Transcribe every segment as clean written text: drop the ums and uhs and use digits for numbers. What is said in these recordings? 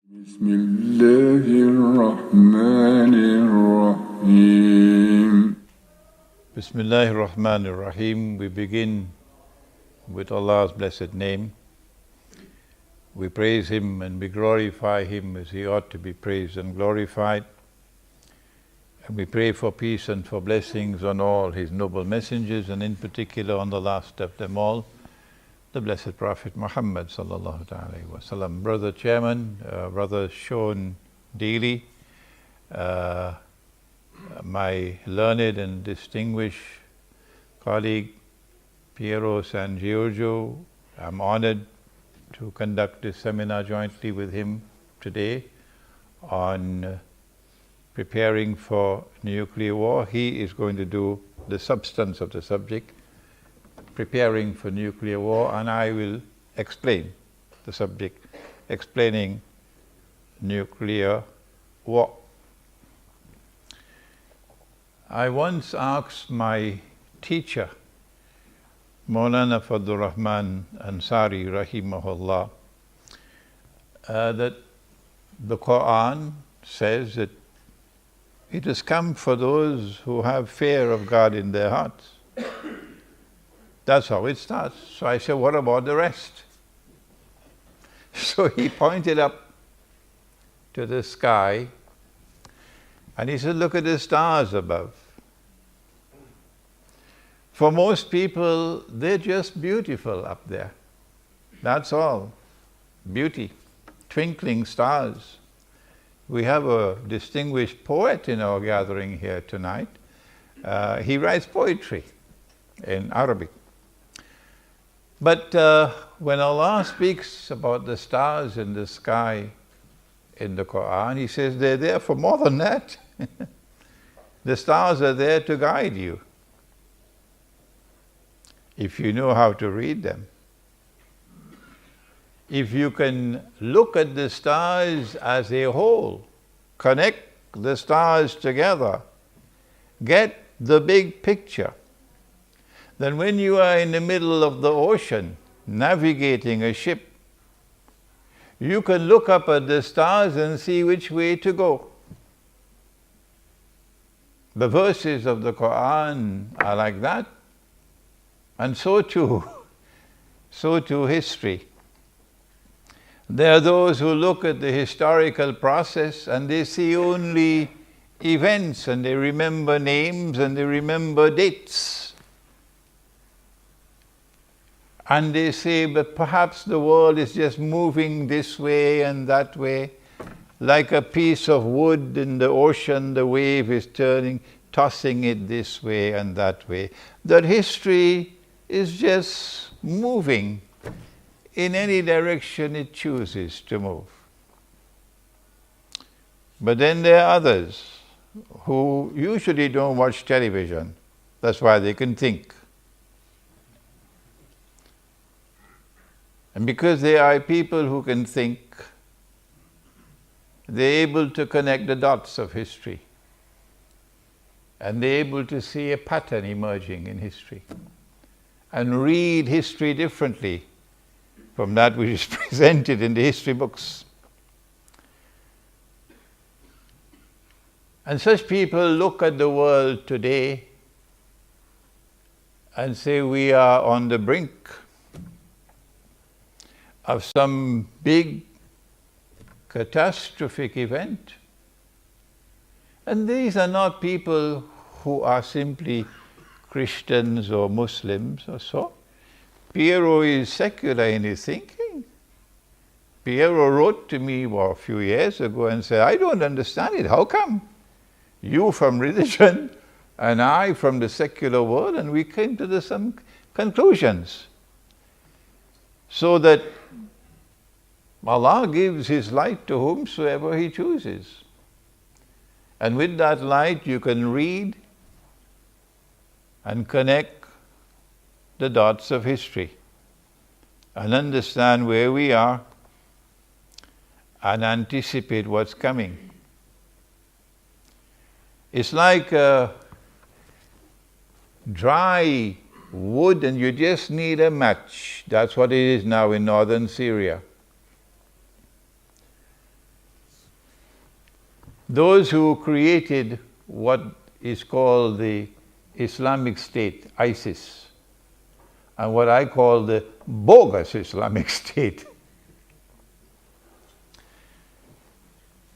بسم الله الرحمن الرحيم. Bismillah ar-Rahman ar-Rahim. We begin with Allah's blessed name. We praise Him and we glorify Him as He ought to be praised and glorified. And we pray for peace and for blessings on all His noble messengers, and in particular on the last of them all, the Blessed Prophet Muhammad sallallahu alaihi wasallam. Brother Chairman, Brother Sean Daly, my learned and distinguished colleague Piero San Giorgio, I'm honored to conduct this seminar jointly with him today on preparing for nuclear war. He is going to do the substance of the subject, preparing for nuclear war, and I will explain the subject, explaining nuclear war. I once asked my teacher, Maulana Fadlur Rahman Ansari rahimahullah, that the Quran says that it has come for those who have fear of God in their hearts. That's how it starts. So I said, what about the rest? So he pointed up to the sky and he said, look at the stars above. For most people, they're just beautiful up there. That's all. Beauty. Twinkling stars. We have a distinguished poet in our gathering here tonight. He writes poetry in Arabic. But when Allah speaks about the stars in the sky in the Quran, He says they're there for more than that. The stars are there to guide you, if you know how to read them. If you can look at the stars as a whole, connect the stars together, get the big picture, then when you are in the middle of the ocean, navigating a ship, you can look up at the stars and see which way to go. The verses of the Quran are like that, and so too history. There are those who look at the historical process and they see only events, and they remember names and they remember dates. And they say, but perhaps the world is just moving this way and that way. Like a piece of wood in the ocean, the wave is turning, tossing it this way and that way. That history is just moving in any direction it chooses to move. But then there are others who usually don't watch television. That's why they can think. And because they are people who can think, they're able to connect the dots of history. And they're able to see a pattern emerging in history. And read history differently from that which is presented in the history books. And such people look at the world today and say we are on the brink of some big catastrophic event. And these are not people who are simply Christians or Muslims or so. Piero is secular in his thinking. Piero wrote to me a few years ago and said, I don't understand it. How come? You from religion and I from the secular world, and we came to some conclusions. So that Allah gives His light to whomsoever He chooses. And with that light you can read and connect the dots of history and understand where we are and anticipate what's coming. It's like dry wood and you just need a match. That's what it is now in northern Syria. those who created what is called the Islamic State, ISIS, and what I call the bogus Islamic State,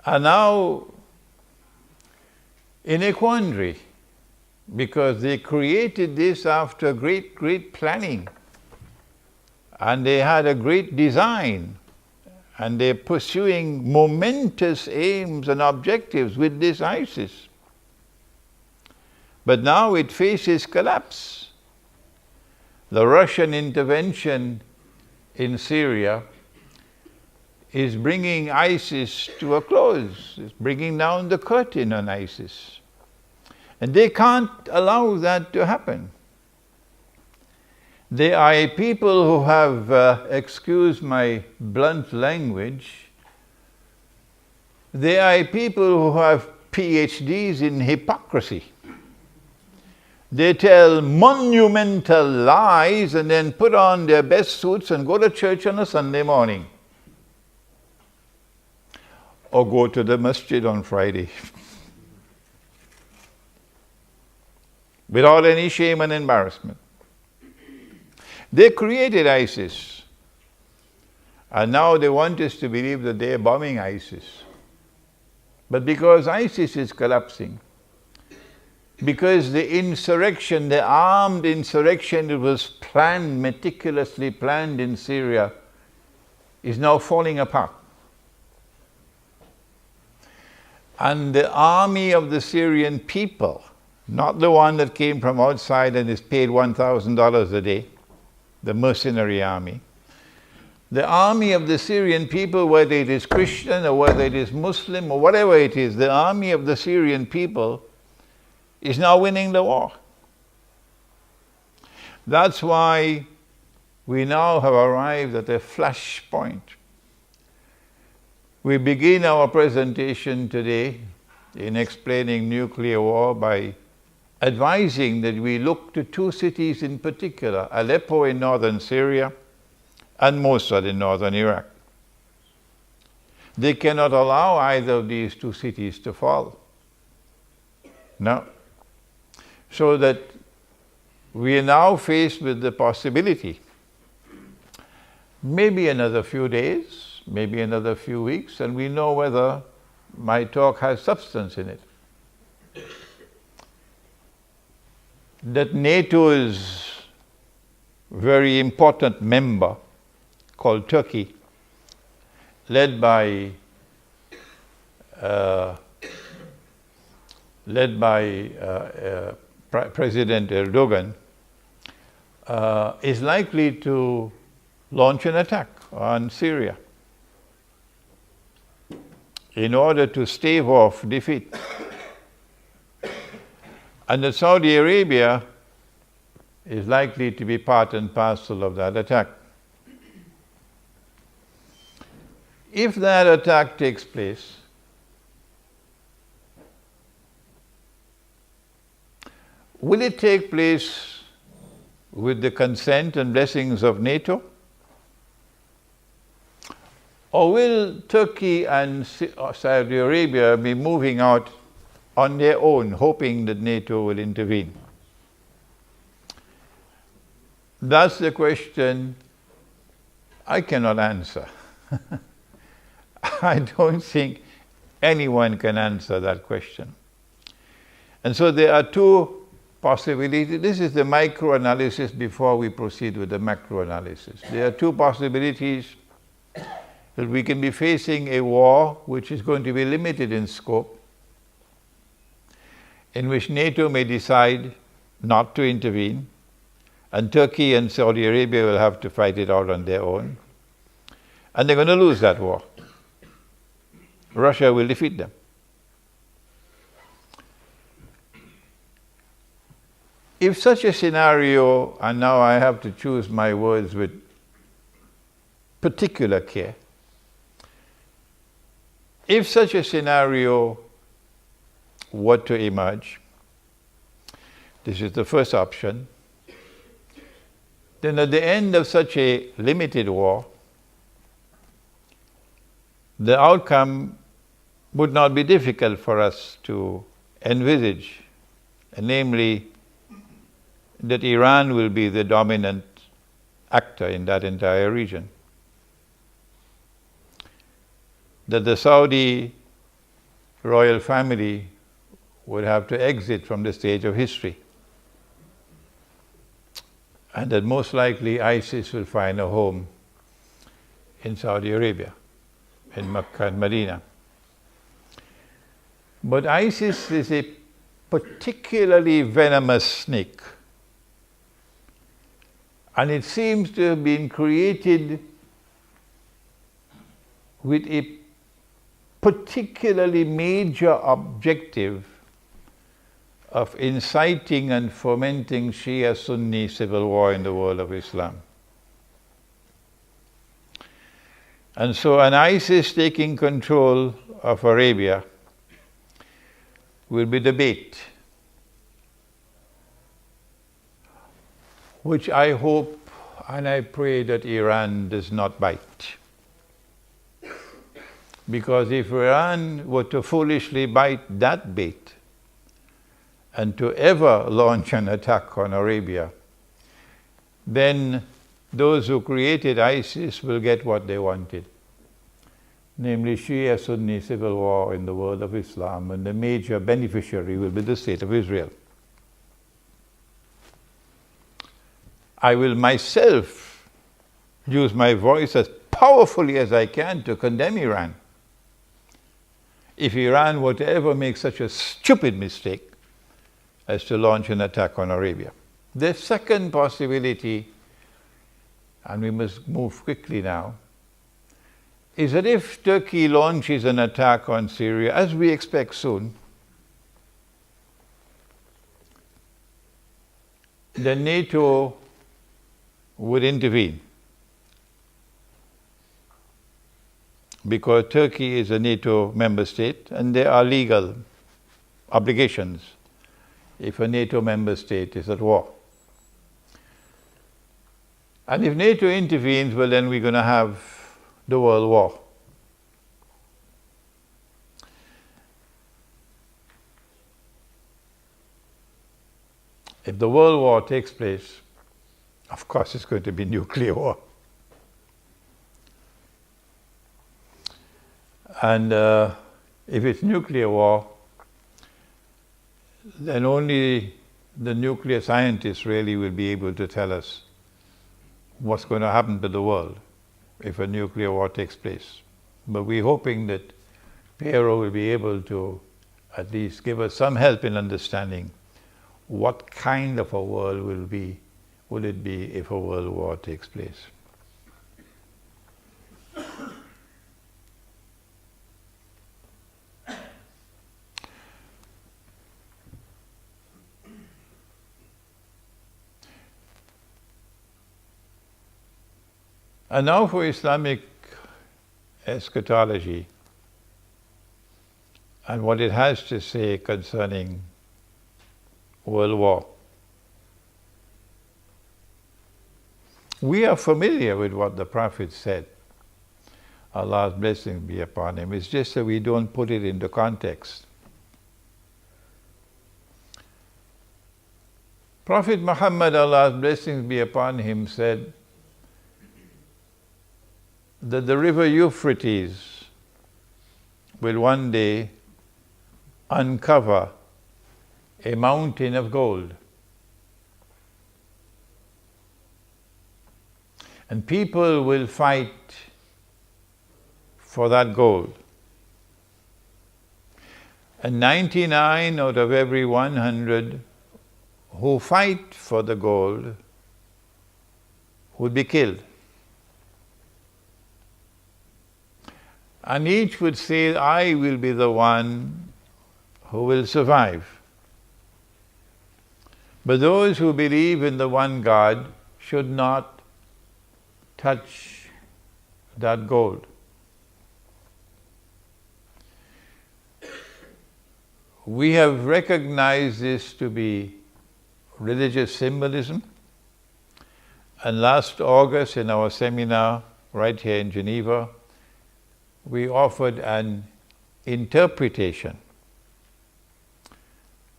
are now in a quandary because they created this after great planning, and they had a great design, and they're pursuing momentous aims and objectives with this ISIS. But now it faces collapse. The Russian intervention in Syria is bringing ISIS to a close. It's bringing down the curtain on ISIS. And they can't allow that to happen. They are a people who have, excuse my blunt language, they are a people who have PhDs in hypocrisy. They tell monumental lies and then put on their best suits and go to church on a Sunday morning. Or go to the masjid on Friday. Without any shame and embarrassment. They created ISIS, and now they want us to believe that they are bombing ISIS. But because ISIS is collapsing, because the insurrection, the armed insurrection that was planned, meticulously planned in Syria, is now falling apart. And the army of the Syrian people, not the one that came from outside and is paid $1,000 a day, the mercenary army. The army of the Syrian people, whether it is Christian or whether it is Muslim or whatever it is, the army of the Syrian people is now winning the war. That's why we now have arrived at a flashpoint. We begin our presentation today in explaining nuclear war by advising that we look to two cities in particular, Aleppo in northern Syria and Mosul in northern Iraq. They cannot allow either of these two cities to fall. No. So that we are now faced with the possibility, maybe another few days, maybe another few weeks, and we know whether my talk has substance in it, that NATO's very important member called Turkey, led by President Erdogan, is likely to launch an attack on Syria in order to stave off defeat. And that Saudi Arabia is likely to be part and parcel of that attack. If that attack takes place, will it take place with the consent and blessings of NATO? Or will Turkey and Saudi Arabia be moving out on their own, hoping that NATO will intervene? That's the question I cannot answer. I don't think anyone can answer that question. And so there are two possibilities. This is the micro-analysis before we proceed with the macro-analysis. There are two possibilities that we can be facing a war which is going to be limited in scope, in which NATO may decide not to intervene, and Turkey and Saudi Arabia will have to fight it out on their own, and they're going to lose that war. Russia will defeat them. If such a scenario, and now I have to choose my words with particular care, if such a scenario were to emerge, this is the first option, then at the end of such a limited war, the outcome would not be difficult for us to envisage, namely that Iran will be the dominant actor in that entire region. That the Saudi royal family would have to exit from the stage of history. And that most likely ISIS will find a home in Saudi Arabia, in Mecca and Medina. But ISIS is a particularly venomous snake. And it seems to have been created with a particularly major objective of inciting and fomenting Shia-Sunni civil war in the world of Islam. And so an ISIS taking control of Arabia will be the bait, which I hope and I pray that Iran does not bite. Because if Iran were to foolishly bite that bait and to ever launch an attack on Arabia, then those who created ISIS will get what they wanted, namely Shia-Sunni civil war in the world of Islam, and the major beneficiary will be the State of Israel. I will myself use my voice as powerfully as I can to condemn Iran if Iran were to ever make such a stupid mistake as to launch an attack on Arabia. The second possibility, and we must move quickly now, is that if Turkey launches an attack on Syria, as we expect soon, then NATO would intervene, because Turkey is a NATO member state and there are legal obligations if a NATO member state is at war. And if NATO intervenes, well, then we're going to have the world war. If the world war takes place, of course it's going to be nuclear war. And if it's nuclear war, then only the nuclear scientists really will be able to tell us what's going to happen to the world if a nuclear war takes place. But we're hoping that Piero will be able to at least give us some help in understanding what kind of a world will it be if a world war takes place. And now for Islamic eschatology and what it has to say concerning world war. We are familiar with what the Prophet said, Allah's blessings be upon him. It's just that we don't put it into context. Prophet Muhammad, Allah's blessings be upon him, said that the river Euphrates will one day uncover a mountain of gold. And people will fight for that gold. And 99 out of every 100 who fight for the gold would be killed. And each would say, I will be the one who will survive. But those who believe in the one God should not touch that gold. We have recognized this to be religious symbolism. And last August in our seminar right here in Geneva, we offered an interpretation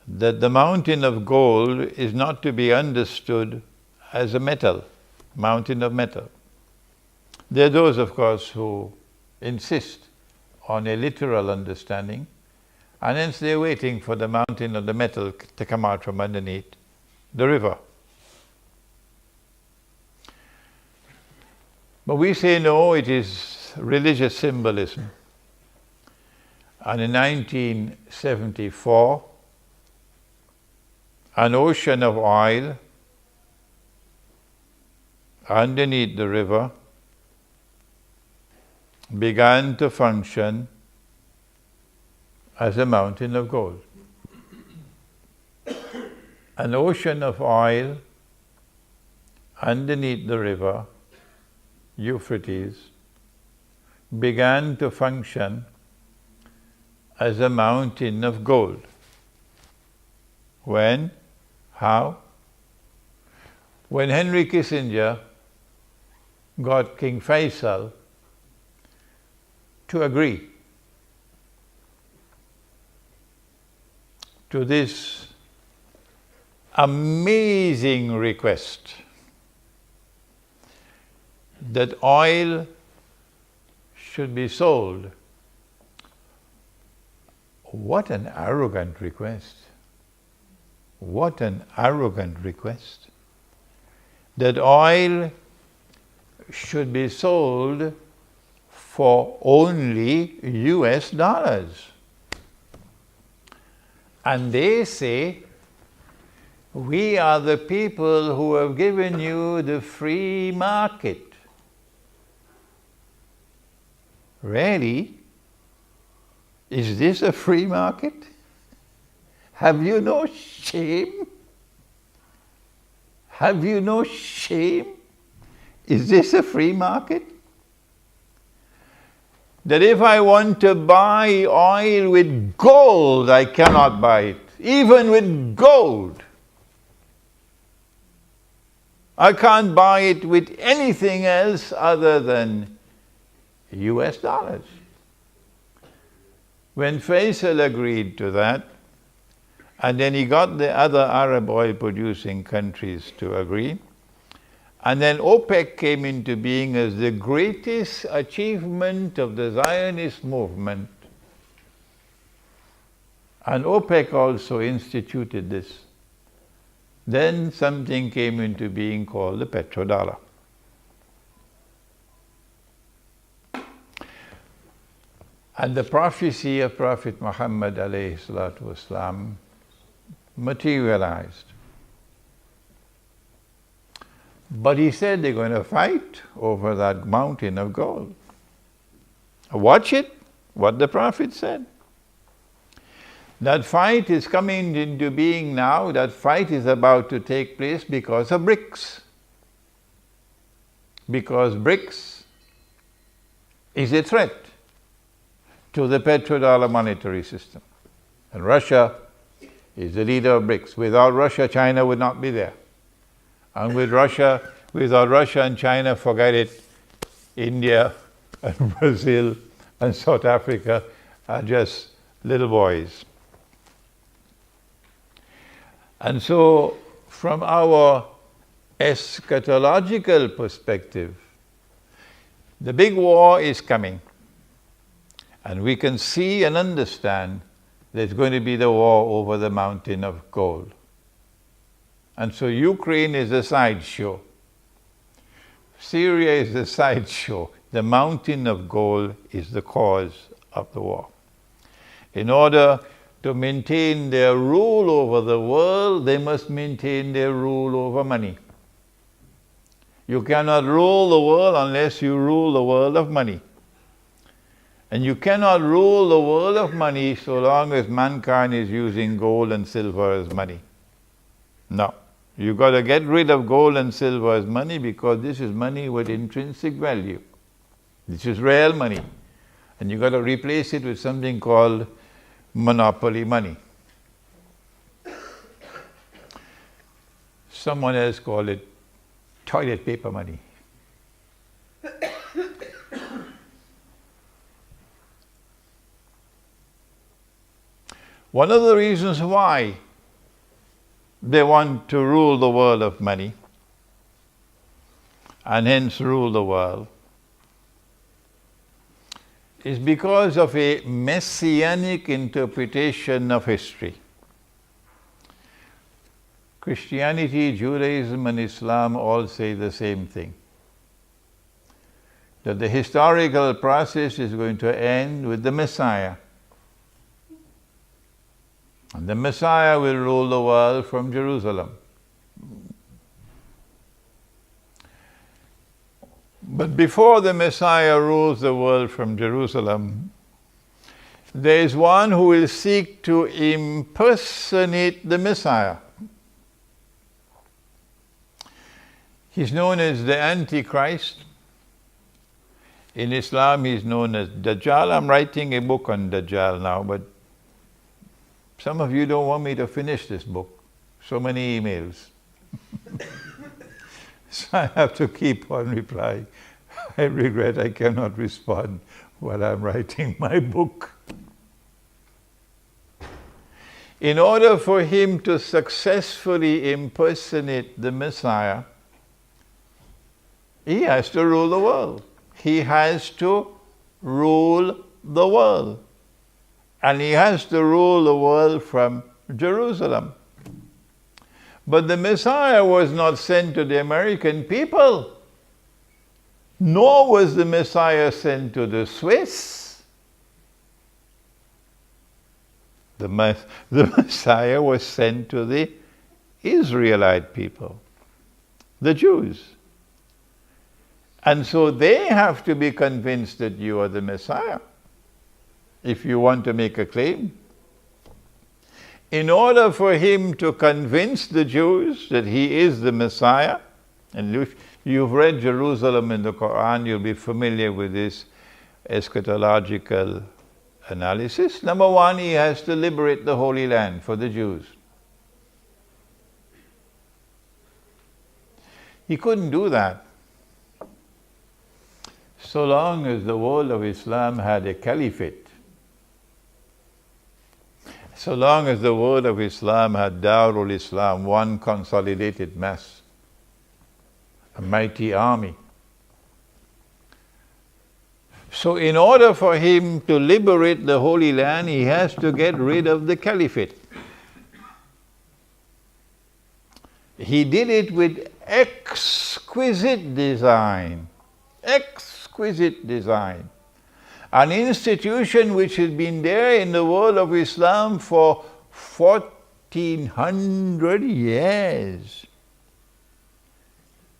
that the mountain of gold is not to be understood as a metal, mountain of metal. There are those, of course, who insist on a literal understanding, and hence they're waiting for the mountain of the metal to come out from underneath the river. But we say no, it is religious symbolism. And in 1974, an ocean of oil underneath the river began to function as a mountain of gold. An ocean of oil underneath the river, Euphrates, began to function as a mountain of gold. When? How? When Henry Kissinger got King Faisal to agree to this amazing request that oil should be sold. What an arrogant request. What an arrogant request. That oil should be sold for only US dollars. And they say, we are the people who have given you the free market. Really? Is this a free market? Have you no shame? Have you no shame? Is this a free market? That if I want to buy oil with gold, I cannot buy it, even with gold. I can't buy it with anything else other than US dollars. When Faisal agreed to that, and then he got the other Arab oil producing countries to agree, and then OPEC came into being as the greatest achievement of the Zionist movement. And OPEC also instituted this. Then something came into being called the petrodollar. And the prophecy of Prophet Muhammad alayhi salatu wasalam materialized. But he said they're going to fight over that mountain of gold. Watch it, what the Prophet said. That fight is coming into being now. That fight is about to take place because of BRICS. Because BRICS is a threat to the petrodollar monetary system. And Russia is the leader of BRICS. Without Russia, China would not be there. And without Russia and China, forget it. India and Brazil and South Africa are just little boys. And so, from our eschatological perspective, the big war is coming. And we can see and understand there's going to be the war over the mountain of gold. And so Ukraine is a sideshow. Syria is a sideshow. The mountain of gold is the cause of the war. In order to maintain their rule over the world, they must maintain their rule over money. You cannot rule the world unless you rule the world of money. And you cannot rule the world of money so long as mankind is using gold and silver as money. No. You've got to get rid of gold and silver as money because this is money with intrinsic value. This is real money. And you've got to replace it with something called monopoly money. Someone else called it toilet paper money. One of the reasons why they want to rule the world of money and hence rule the world is because of a messianic interpretation of history. Christianity, Judaism and Islam all say the same thing, that the historical process is going to end with the Messiah. And the Messiah will rule the world from Jerusalem. But before the Messiah rules the world from Jerusalem, there is one who will seek to impersonate the Messiah. He's known as the Antichrist. In Islam, he's known as Dajjal. I'm writing a book on Dajjal now, but some of you don't want me to finish this book. So many emails. So I have to keep on replying. I regret I cannot respond while I'm writing my book. In order for him to successfully impersonate the Messiah, he has to rule the world. He has to rule the world. And he has to rule the world from Jerusalem. But the Messiah was not sent to the American people, nor was the Messiah sent to the Swiss. The Messiah was sent to the Israelite people, the Jews. And so they have to be convinced that you are the Messiah if you want to make a claim. In order for him to convince the Jews that he is the Messiah, and if you've read Jerusalem in the Quran, you'll be familiar with this eschatological analysis. Number one, he has to liberate the Holy Land for the Jews. He couldn't do that so long as the world of Islam had a caliphate. So long as the world of Islam had Darul Islam, one consolidated mass, a mighty army. So in order for him to liberate the Holy Land, he has to get rid of the caliphate. He did it with exquisite design. Exquisite design. An institution which has been there in the world of Islam for 1400 years.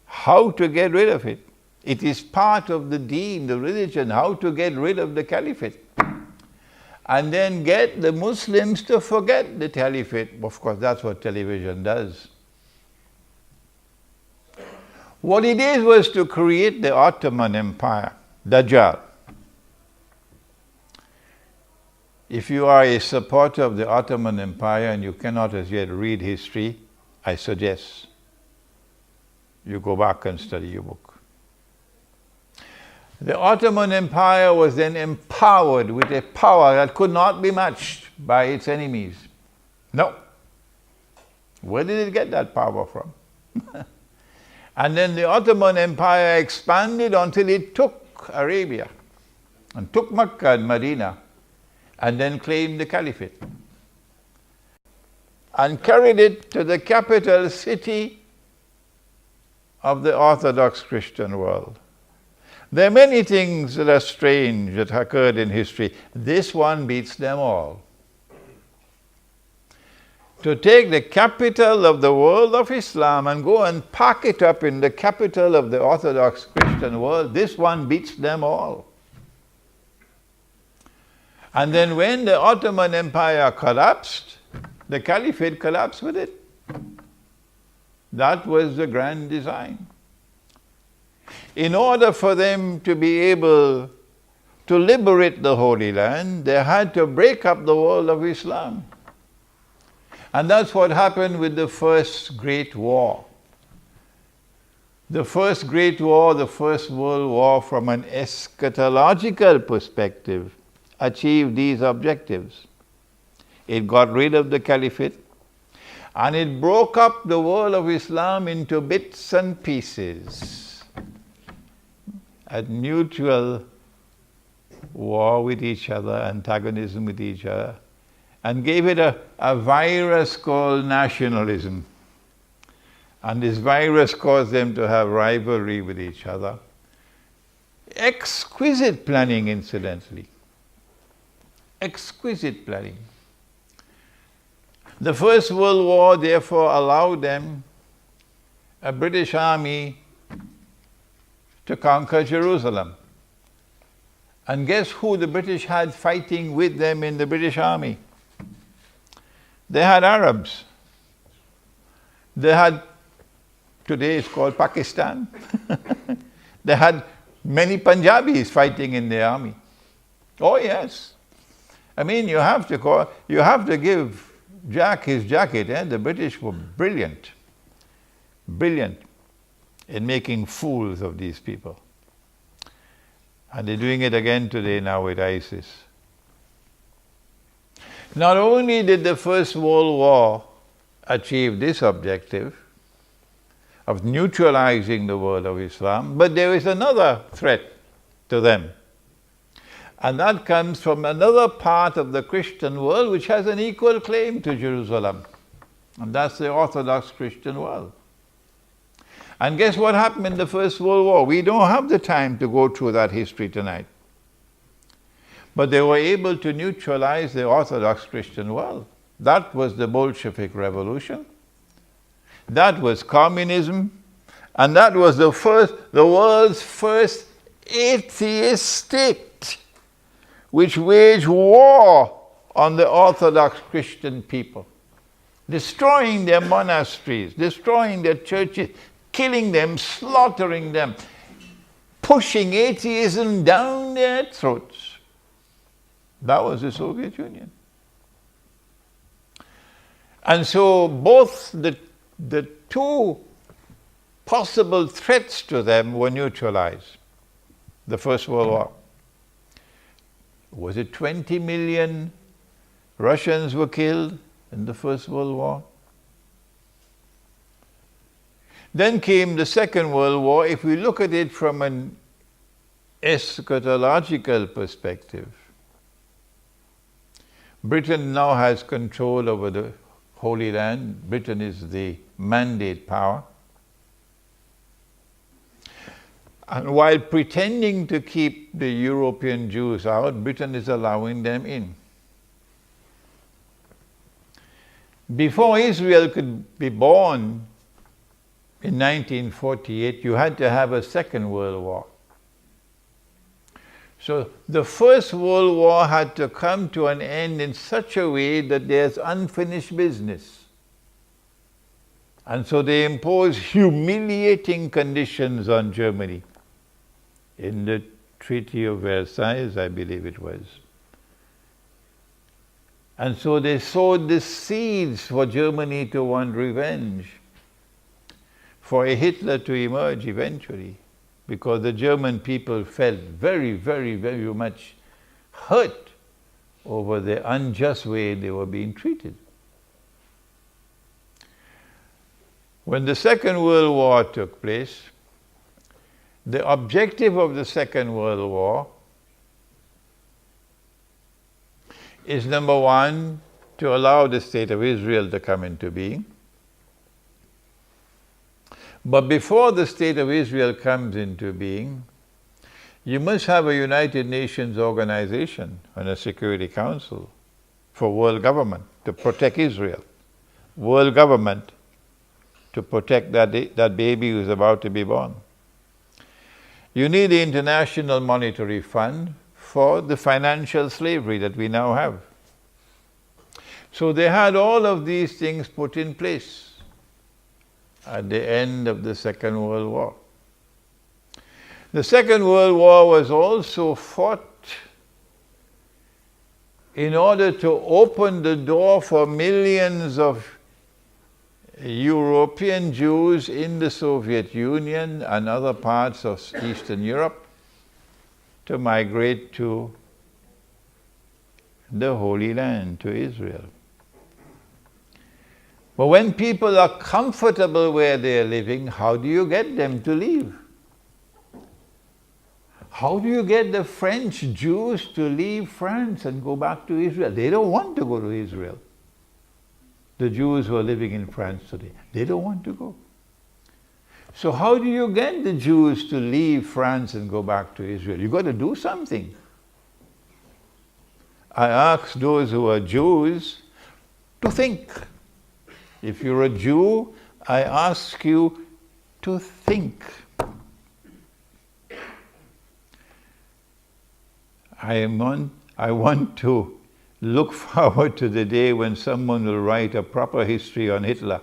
How to get rid of it? It is part of the deen, the religion, how to get rid of the caliphate. And then get the Muslims to forget the caliphate. Of course, that's what television does. What he did was to create the Ottoman Empire, Dajjal. If you are a supporter of the Ottoman Empire and you cannot as yet read history, I suggest you go back and study your book. The Ottoman Empire was then empowered with a power that could not be matched by its enemies. No. Where did it get that power from? And then the Ottoman Empire expanded until it took Arabia and took Mecca and Medina and then claimed the caliphate and carried it to the capital city of the Orthodox Christian world. There are many things that are strange that occurred in history. This one beats them all. To take the capital of the world of Islam and go and pack it up in the capital of the Orthodox Christian world, this one beats them all. And then when the Ottoman Empire collapsed, the caliphate collapsed with it. That was the grand design. In order for them to be able to liberate the Holy Land, they had to break up the world of Islam. And that's what happened with the First Great War. The First Great War, the First World War, from an eschatological perspective, achieved these objectives. It got rid of the caliphate. And it broke up the world of Islam into bits and pieces at mutual war with each other, antagonism with each other, and gave it a virus called nationalism. And this virus caused them to have rivalry with each other. Exquisite planning, incidentally. Exquisite planning. The First World War, therefore, allowed them, a British army, to conquer Jerusalem. And guess who the British had fighting with them in the British army? They had Arabs. They had, today it's called Pakistan. They had many Punjabis fighting in their army. Oh yes. I mean, you have to give Jack his jacket. The British were brilliant. Brilliant in making fools of these people. And they're doing it again today now with ISIS. Not only did the First World War achieve this objective of neutralizing the world of Islam, but there is another threat to them. And that comes from another part of the Christian world which has an equal claim to Jerusalem. And that's the Orthodox Christian world. And guess what happened in the First World War? We don't have the time to go through that history tonight. But they were able to neutralize the Orthodox Christian world. That was the Bolshevik Revolution. That was communism. And that was the world's first atheist state, which waged war on the Orthodox Christian people, destroying their monasteries, destroying their churches, killing them, slaughtering them, pushing atheism down their throats. That was the Soviet Union. And so both the two possible threats to them were neutralized. The First World War. Was it 20 million Russians were killed in the First World War? Then came the Second World War. If we look at it from an eschatological perspective, Britain now has control over the Holy Land. Britain is the mandate power. And while pretending to keep the European Jews out, Britain is allowing them in. Before Israel could be born in 1948, you had to have a Second World War. So the First World War had to come to an end in such a way that there's unfinished business. And so they imposed humiliating conditions on Germany in the Treaty of Versailles, I believe it was. And so they sowed the seeds for Germany to want revenge, for a Hitler to emerge eventually, because the German people felt very, very, very much hurt over the unjust way they were being treated. When the Second World War took place, the objective of the Second World War is, number one, to allow the State of Israel to come into being. But before the State of Israel comes into being, you must have a United Nations organization and a Security Council for world government to protect Israel. World government to protect that baby who's about to be born. You need the International Monetary Fund for the financial slavery that we now have. So they had all of these things put in place at the end of the Second World War. The Second World War was also fought in order to open the door for millions of European Jews in the Soviet Union and other parts of Eastern Europe to migrate to the Holy Land, to Israel. But when people are comfortable where they are living, how do you get them to leave? How do you get the French Jews to leave France and go back to Israel? They don't want to go to Israel. The Jews who are living in France today, they don't want to go. So how do you get the Jews to leave France and go back to Israel? You've got to do something. I ask those who are Jews to think. If you're a Jew, I ask you to think. I want to look forward to the day when someone will write a proper history on Hitler.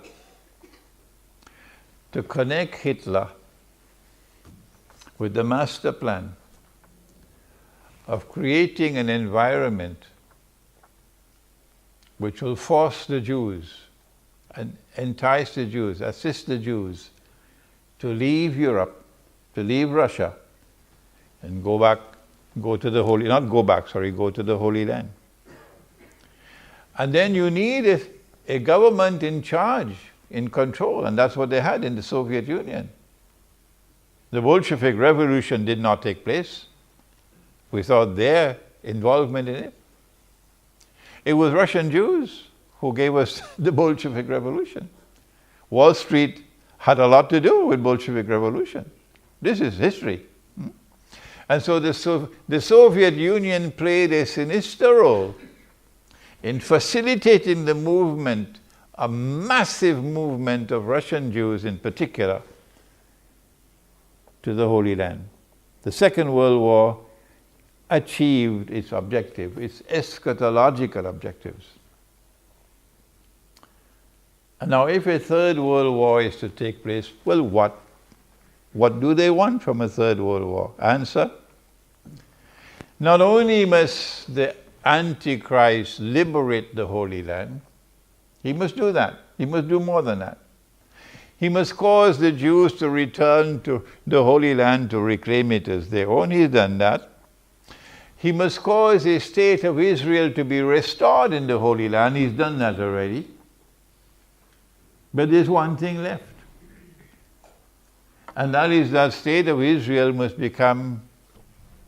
To connect Hitler with the master plan of creating an environment which will force the Jews and entice the Jews, assist the Jews to leave Europe, to leave Russia, and go to the Holy Land. And then you need a government in charge, in control, and that's what they had in the Soviet Union. The Bolshevik Revolution did not take place without their involvement in it. It was Russian Jews who gave us the Bolshevik Revolution. Wall Street had a lot to do with Bolshevik Revolution. This is history. And so the Soviet Union played a sinister role in facilitating the movement, a massive movement of Russian Jews in particular, to the Holy Land. The Second World War achieved its objective, its eschatological objectives. And now if a Third World War is to take place, well, what do they want from a Third World War? Answer: not only must the Antichrist liberate the Holy Land, he must do that. He must do more than that. He must cause the Jews to return to the Holy Land to reclaim it as their own. He's done that. He must cause a state of Israel to be restored in the Holy Land. He's done that already. But there's one thing left. And that is that state of Israel must become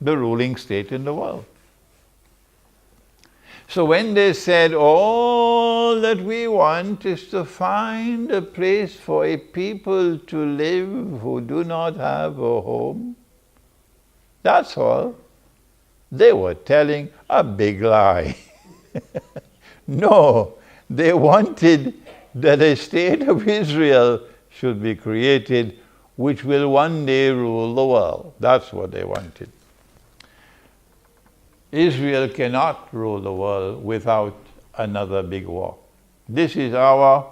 the ruling state in the world. So when they said, all that we want is to find a place for a people to live who do not have a home, that's all, they were telling a big lie. No, they wanted that a state of Israel should be created which will one day rule the world. That's what they wanted. Israel cannot rule the world without another big war. This is our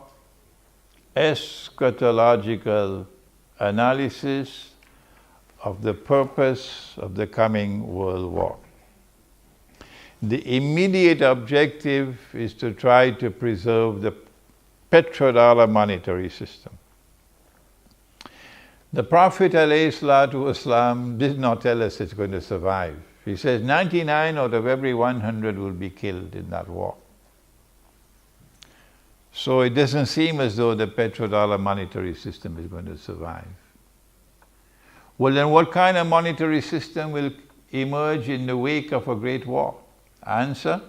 eschatological analysis of the purpose of the coming world war. The immediate objective is to try to preserve the petrodollar monetary system. The Prophet ﷺ did not tell us it's going to survive. He says 99 out of every 100 will be killed in that war. So it doesn't seem as though the petrodollar monetary system is going to survive. Well, then what kind of monetary system will emerge in the wake of a great war? Answer: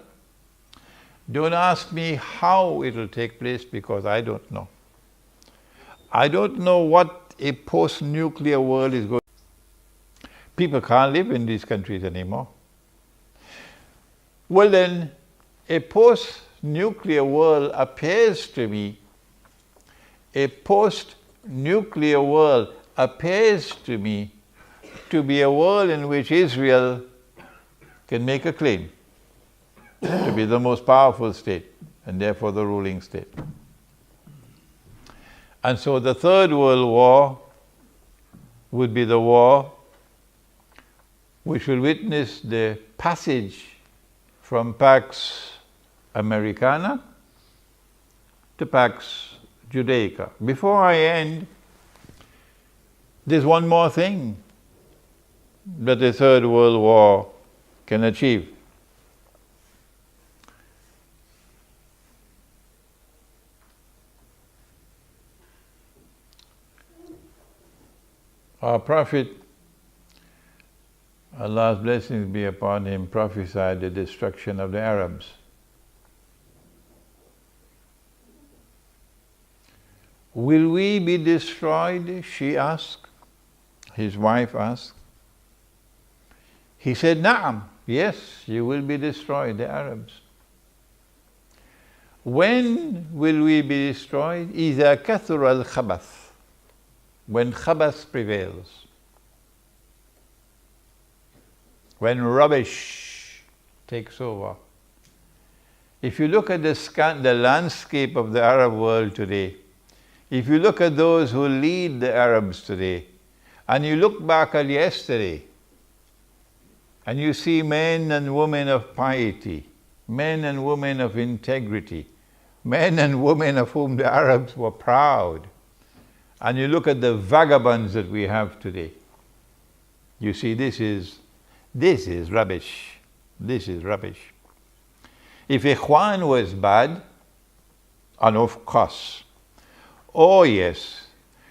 don't ask me how it will take place, because I don't know. I don't know what a post-nuclear world is going to be. People can't live in these countries anymore. Well then, a post-nuclear world appears to me, to be a world in which Israel can make a claim to be the most powerful state and therefore the ruling state. And so the Third World War would be the war which will witness the passage from Pax Americana to Pax Judaica. Before I end, there's one more thing that the Third World War can achieve. Our Prophet, Allah's blessings be upon him, prophesied the destruction of the Arabs. Will we be destroyed? She asked. His wife asked. He said, Naam, yes, you will be destroyed, the Arabs. When will we be destroyed? إِذَا كَثُرَ الْخَبَثِ, when khabath prevails. When rubbish takes over. If you look at the landscape of the Arab world today, if you look at those who lead the Arabs today, and you look back at yesterday, and you see men and women of piety, men and women of integrity, men and women of whom the Arabs were proud, and you look at the vagabonds that we have today, you see this is rubbish. This is rubbish. If Ikhwan was bad, and of course, oh yes,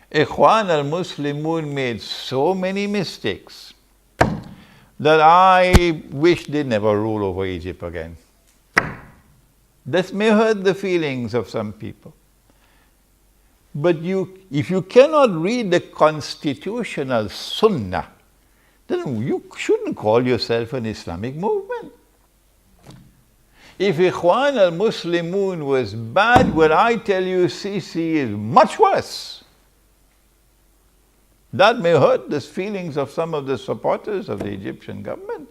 Ikhwan al-Muslimun made so many mistakes that I wish they never rule over Egypt again. This may hurt the feelings of some people. But if you cannot read the constitutional sunnah, then you shouldn't call yourself an Islamic movement. If Ikhwan al-Muslimun was bad, what I tell you, Sisi is much worse. That may hurt the feelings of some of the supporters of the Egyptian government.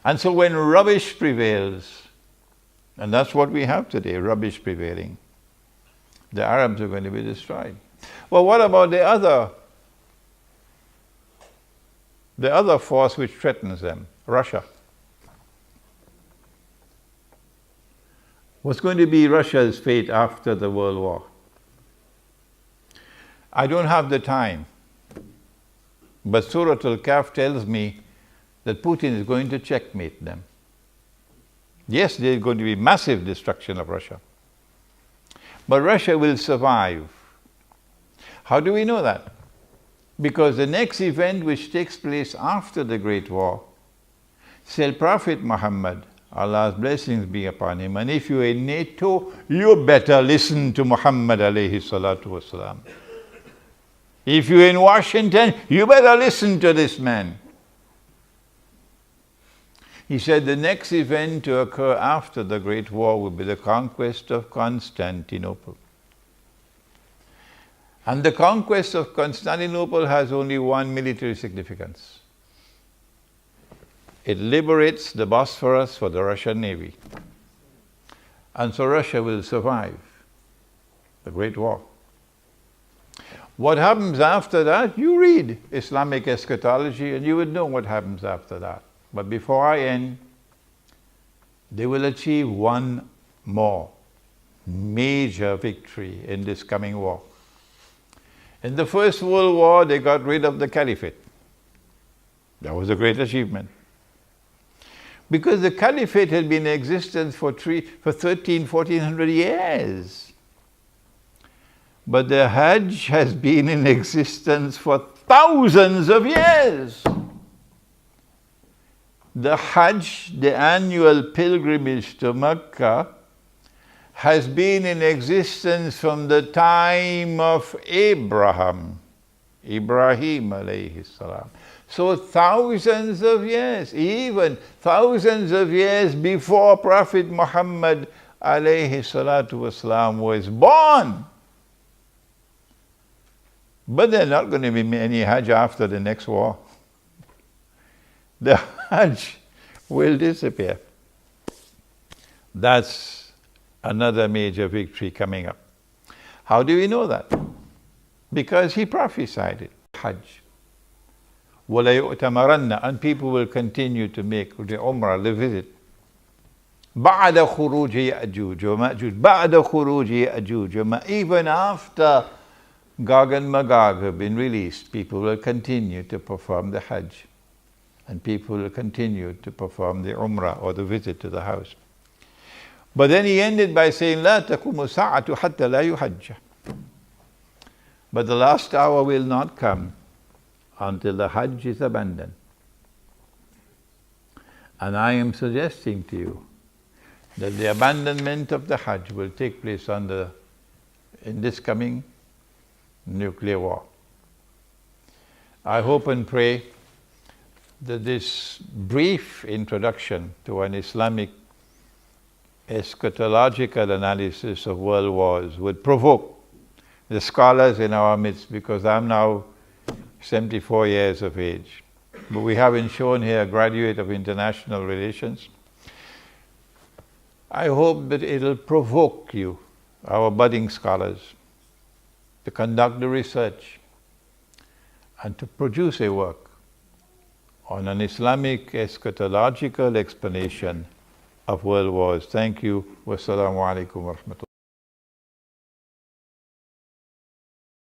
And so when rubbish prevails, and that's what we have today, rubbish prevailing, the Arabs are going to be destroyed. Well, what about the other force which threatens them, Russia? What's going to be Russia's fate after the World War? I don't have the time, but Surah Al-Kahf tells me that Putin is going to checkmate them. Yes, there is going to be massive destruction of Russia, but Russia will survive. How do we know that? Because the next event which takes place after the Great War, said Prophet Muhammad, Allah's blessings be upon him, and if you're in NATO, you better listen to Muhammad alayhi salatu wasalam. If you're in Washington, you better listen to this man. He said the next event to occur after the Great War will be the conquest of Constantinople. And the conquest of Constantinople has only one military significance. It liberates the Bosphorus for the Russian Navy. And so Russia will survive the Great War. What happens after that? You read Islamic eschatology and you would know what happens after that. But before I end, they will achieve one more major victory in this coming war. In the First World War, they got rid of the caliphate. That was a great achievement. Because the caliphate had been in existence for 1400 years. But the Hajj has been in existence for thousands of years. The Hajj, the annual pilgrimage to Mecca, has been in existence from the time of Ibrahim alayhi salam. So thousands of years, even thousands of years before Prophet Muhammad alayhi salatu wasalam was born. But there's not going to be any Hajj after the next war. The Hajj will disappear. That's another major victory coming up. How do we know that? Because he prophesied it. Hajj. وَلَا يُؤْتَمَرَنَّ, and people will continue to make the Umrah, the visit. بَعْدَ خُرُوجِ يَأْجُوجَ وَمَأْجُوجَ بَعْدَ خُرُوجِ يَأْجُوجَ وَمَأْجُوجَ. Even after Gog and Magog have been released, people will continue to perform the Hajj. And people will continue to perform the Umrah or the visit to the house. But then he ended by saying, لا تقوم الساعة حتى لا يحج. But the last hour will not come until the Hajj is abandoned. And I am suggesting to you that the abandonment of the Hajj will take place in this coming nuclear war. I hope and pray that this brief introduction to an Islamic eschatological analysis of world wars would provoke the scholars in our midst, because I'm now 74 years of age. But we haven't shown here a graduate of international relations. I hope that it'll provoke you, our budding scholars, to conduct the research and to produce a work on an Islamic eschatological explanation of world wars. Thank you. Wassalamu alaikum wa rahmatullah.